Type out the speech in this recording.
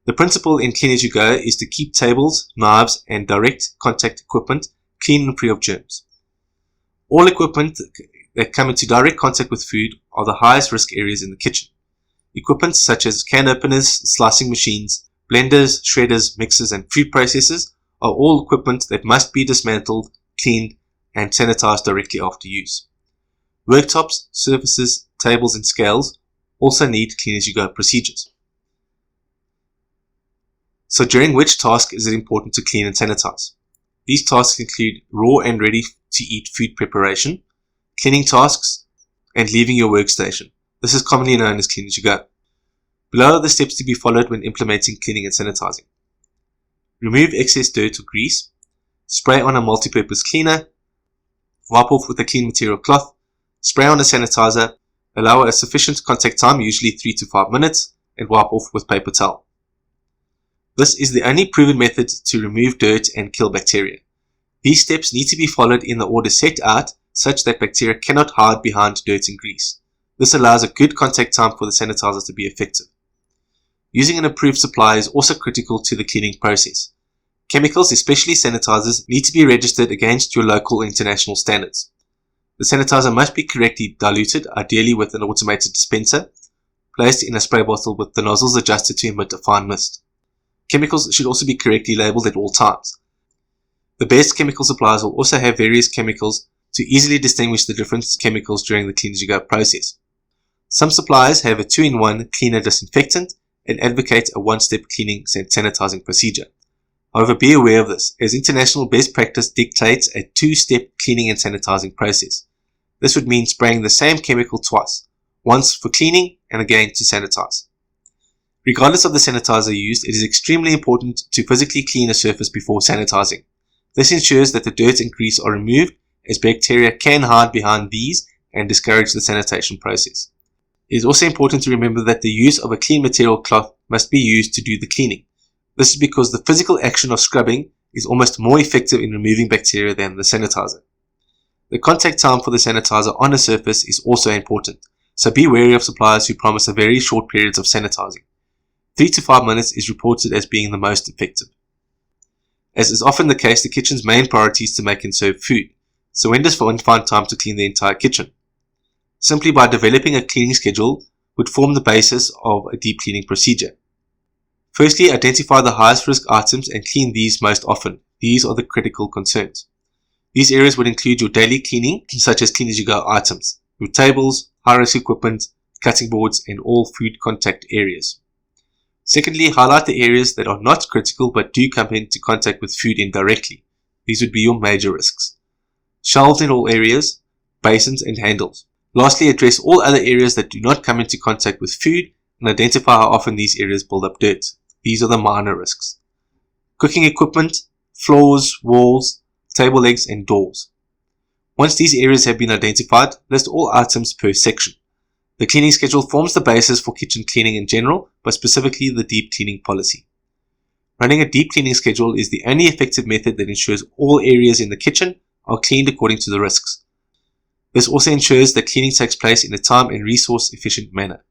The principle in Clean As You Go is to keep tables, knives, and direct contact equipment clean and free of germs. All equipment that come into direct contact with food are the highest risk areas in the kitchen. Equipment such as can openers, slicing machines, blenders, shredders, mixers, and food processors are all equipment that must be dismantled, cleaned, and sanitized directly after use. Worktops, surfaces, tables, and scales also need Clean As You Go procedures. So during which task is it important to clean and sanitize? These tasks include raw and ready to eat food preparation, cleaning tasks, and leaving your workstation. This is commonly known as Clean As You Go. Below are the steps to be followed when implementing cleaning and sanitizing. Remove excess dirt or grease, spray on a multi-purpose cleaner, wipe off with a clean material cloth, spray on a sanitizer, allow a sufficient contact time, usually 3 to 5 minutes, and wipe off with paper towel. This is the only proven method to remove dirt and kill bacteria. These steps need to be followed in the order set out such that bacteria cannot hide behind dirt and grease. This allows a good contact time for the sanitizer to be effective. Using an approved supply is also critical to the cleaning process. Chemicals, especially sanitizers, need to be registered against your local or international standards. The sanitizer must be correctly diluted, ideally with an automated dispenser, placed in a spray bottle with the nozzles adjusted to emit a fine mist. Chemicals should also be correctly labeled at all times. The best chemical suppliers will also have various chemicals to easily distinguish the different chemicals during the Clean As You Go process. Some suppliers have a 2-in-1 cleaner disinfectant and advocate a one-step cleaning and sanitizing procedure. However, be aware of this, as international best practice dictates a 2-step cleaning and sanitizing process. This would mean spraying the same chemical twice, once for cleaning and again to sanitize. Regardless of the sanitizer used, it is extremely important to physically clean a surface before sanitizing. This ensures that the dirt and grease are removed, as bacteria can hide behind these and discourage the sanitation process. It is also important to remember that the use of a clean material cloth must be used to do the cleaning. This is because the physical action of scrubbing is almost more effective in removing bacteria than the sanitizer. The contact time for the sanitizer on a surface is also important, so be wary of suppliers who promise a very short periods of sanitizing. 3 to 5 minutes is reported as being the most effective. As is often the case, the kitchen's main priority is to make and serve food, so when does one find time to clean the entire kitchen? Simply by developing a cleaning schedule would form the basis of a deep cleaning procedure. Firstly, identify the highest risk items and clean these most often. These are the critical concerns. These areas would include your daily cleaning, such as Clean As You Go items, your tables, high-risk equipment, cutting boards, and all food contact areas. Secondly, highlight the areas that are not critical but do come into contact with food indirectly. These would be your major risks. Shelves in all areas, basins and handles. Lastly, address all other areas that do not come into contact with food and identify how often these areas build up dirt. These are the minor risks. Cooking equipment, floors, walls, table legs and doors. Once these areas have been identified, list all items per section. The cleaning schedule forms the basis for kitchen cleaning in general, but specifically the deep cleaning policy. Running a deep cleaning schedule is the only effective method that ensures all areas in the kitchen are cleaned according to the risks. This also ensures that cleaning takes place in a time and resource efficient manner.